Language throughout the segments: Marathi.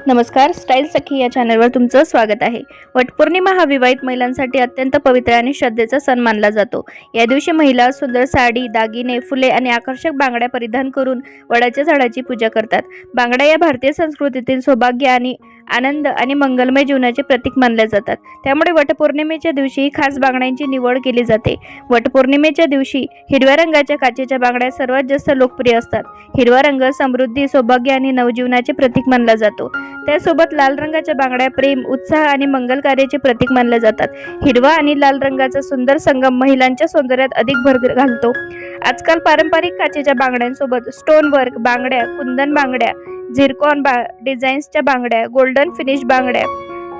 नमस्कार, स्टाईल सखी या चॅनलवर तुमचं स्वागत आहे। वटपौर्णिमा हा विवाहित महिलांसाठी अत्यंत पवित्र आणि श्रद्धेचा सण मानला जातो। या दिवशी महिला सुंदर साडी, दागिने, फुले आणि आकर्षक बांगड्या परिधान करून वडाच्या झाडाची पूजा करतात। बांगड्या या भारतीय संस्कृतीतील सौभाग्य आणि आनंद आणि मंगलमय जीवनाचे प्रतीक मानले जातात। त्यामुळे वटपौर्णिमेच्या दिवशी खास बांगड्यांची निवड केली जाते। वटपौर्णिमेच्या दिवशी हिरव्या रंगाच्या काचेच्या बांगड्या सर्वात जास्त लोकप्रिय असतात। हिरवा रंग समृद्धी, सौभाग्य आणि नवजीवनाचे प्रतीक मानला जातो। त्यासोबत लाल रंगाच्या बांगड्या प्रेम, उत्साह आणि मंगल कार्याचे प्रतीक मानले जातात। हिरवा आणि लाल रंगाचा सुंदर संगम महिलांच्या सौंदर्यात अधिक भर घालतो। आजकाल पारंपरिक काचेच्या बांगड्यांसोबत स्टोन वर्क बांगड्या, कुंदन बांगड्या, झिरकॉन डिझाईन्सच्या बांगड्या, गोल्डन फिनिश बांगड्या,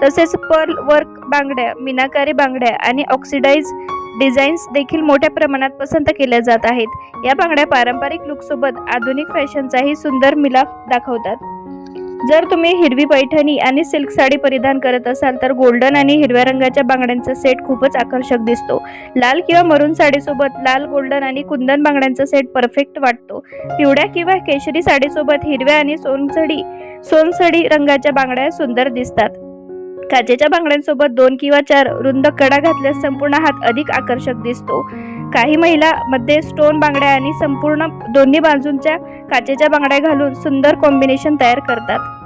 तसेच पर्ल वर्क बांगड्या, मीनाकारी बांगड्या आणि ऑक्सिडाइज डिझाईन्स देखील मोठ्या प्रमाणात पसंत केल्या जात आहेत। या बांगड्या पारंपरिक लुकसोबत आधुनिक फॅशनचाही सुंदर मिलाफ दाखवतात। जर तुम्ही हिरवी पैठणी आणि सिल्क साडी परिधान करत असाल तर गोल्डन आणि हिरव्या रंगाच्या बांगड्यांचा सेट खूपच आकर्षक दिसतो। लाल किंवा मरून साडीसोबत लाल, गोल्डन आणि कुंदन बांगड्यांचा सेट परफेक्ट वाटतो। पिवळ्या किंवा केशरी साडीसोबत हिरव्या आणि सोनसडी रंगाच्या बांगड्या सुंदर दिसतात। काचेच्या बांगड्यांसोबत 2 किंवा 4 रुंद कडा घातल्यास संपूर्ण हात अधिक आकर्षक दिसतो। काही महिला मध्ये स्टोन बांगड्या आणि संपूर्ण दोन्ही बाजूंच्या काचेच्या बांगड्या घालून सुंदर कॉम्बिनेशन तयार करतात।